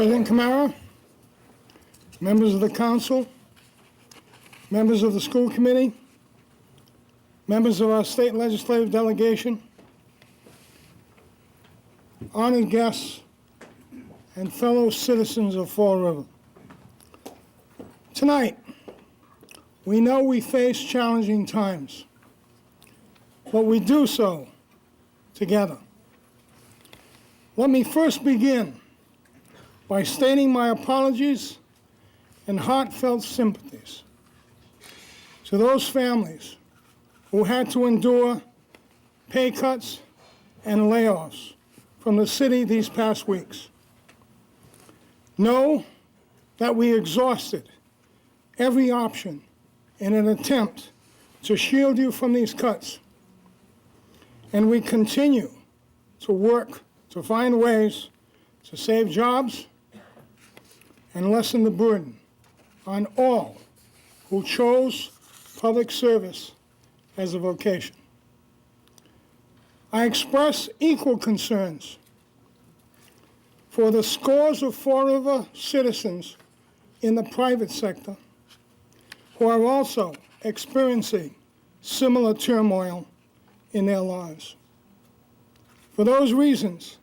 President Kamara, members of the council, members of the school committee, members of our state legislative delegation, honored guests, and fellow citizens of Fall River. Tonight, we know we face challenging times, but we do so together. Let me first begin by stating my apologies and heartfelt sympathies to those families who had to endure pay cuts and layoffs from the city these past weeks. Know that we exhausted every option in an attempt to shield you from these cuts, and we continue to work to find ways to save jobs and lessen the burden on all who chose public service as a vocation. I express equal concerns for the scores of Fall River citizens in the private sector who are also experiencing similar turmoil in their lives. For those reasons,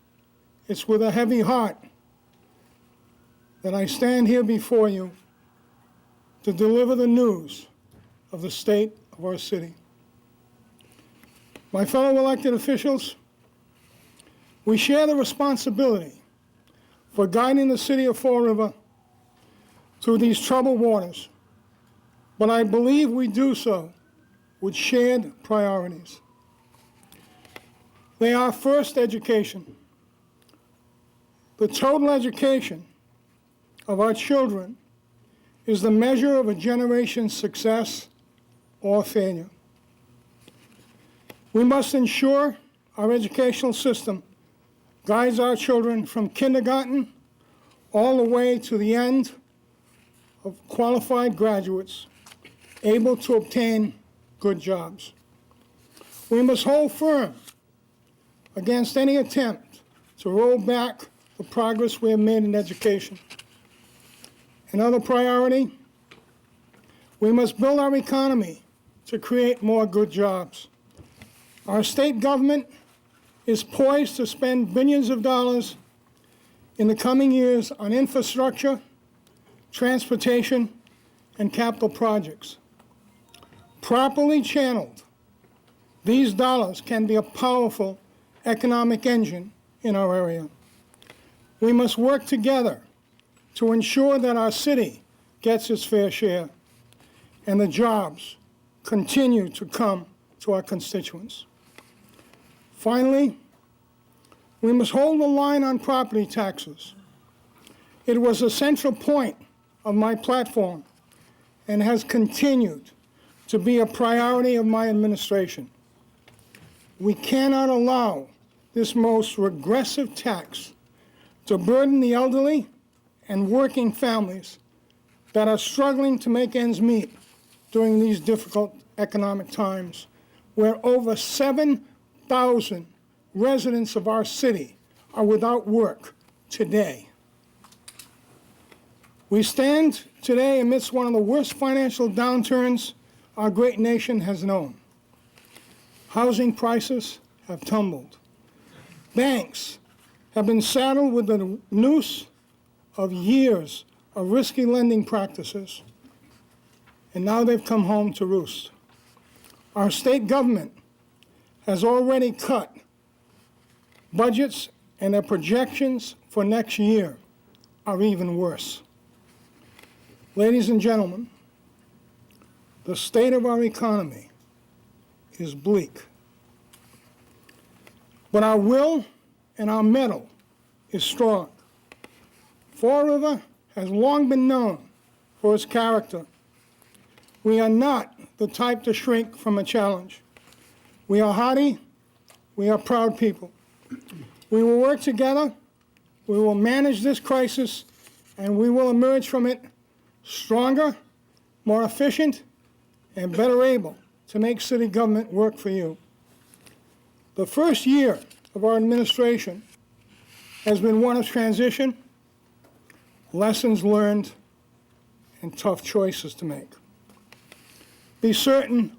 it's with a heavy heart that I stand here before you to deliver the news of the state of our city. My fellow elected officials, we share the responsibility for guiding the city of Fall River through these troubled waters, but I believe we do so with shared priorities. They are first, education. The total education of our children is the measure of a generation's success or failure. We must ensure our educational system guides our children from kindergarten all the way to the end of qualified graduates able to obtain good jobs. We must hold firm against any attempt to roll back the progress we have made in education. Another priority, we must build our economy to create more good jobs. Our state government is poised to spend billions of dollars in the coming years on infrastructure, transportation, and capital projects. Properly channeled, these dollars can be a powerful economic engine in our area. We must work together to ensure that our city gets its fair share and the jobs continue to come to our constituents. Finally, we must hold the line on property taxes. It was a central point of my platform and has continued to be a priority of my administration. We cannot allow this most regressive tax to burden the elderly and working families that are struggling to make ends meet during these difficult economic times, where over 7,000 residents of our city are without work today. We stand today amidst one of the worst financial downturns our great nation has known. Housing prices have tumbled. Banks have been saddled with the noose of years of risky lending practices, and now they've come home to roost. Our state government has already cut budgets, and their projections for next year are even worse. Ladies and gentlemen, the state of our economy is bleak. But our will and our mettle is strong. Fall River has long been known for its character. We are not the type to shrink from a challenge. We are hardy, we are proud people. We will work together, we will manage this crisis, and we will emerge from it stronger, more efficient, and better able to make city government work for you. The first year of our administration has been one of transition, lessons learned, and tough choices to make. Be certain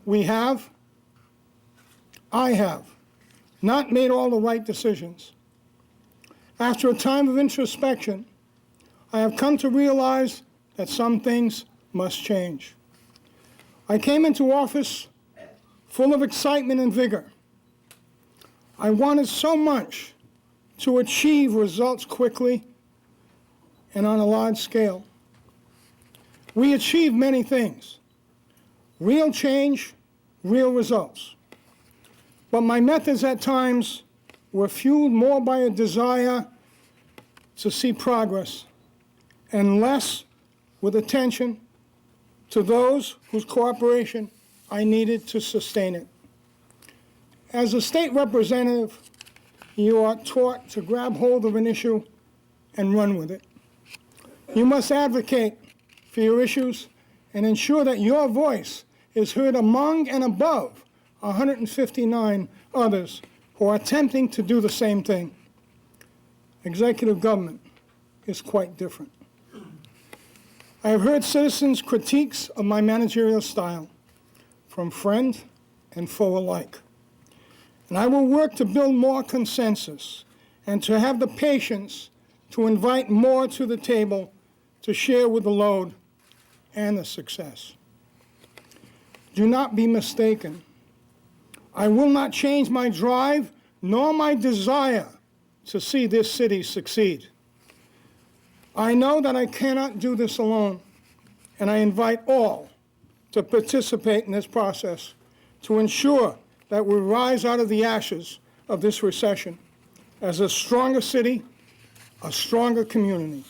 I have, not made all the right decisions. After a time of introspection, I have come to realize that some things must change. I came into office full of excitement and vigor. I wanted so much to achieve results quickly and on a large scale. We achieved many things, real change, real results. But my methods at times were fueled more by a desire to see progress and less with attention to those whose cooperation I needed to sustain it. As a state representative, you are taught to grab hold of an issue and run with it. You must advocate for your issues and ensure that your voice is heard among and above 159 others who are attempting to do the same thing. Executive government is quite different. I have heard citizens' critiques of my managerial style from friend and foe alike. And I will work to build more consensus and to have the patience to invite more to the table to share with the load and the success. Do not be mistaken. I will not change my drive nor my desire to see this city succeed. I know that I cannot do this alone, and I invite all to participate in this process to ensure that we rise out of the ashes of this recession as a stronger city, a stronger community.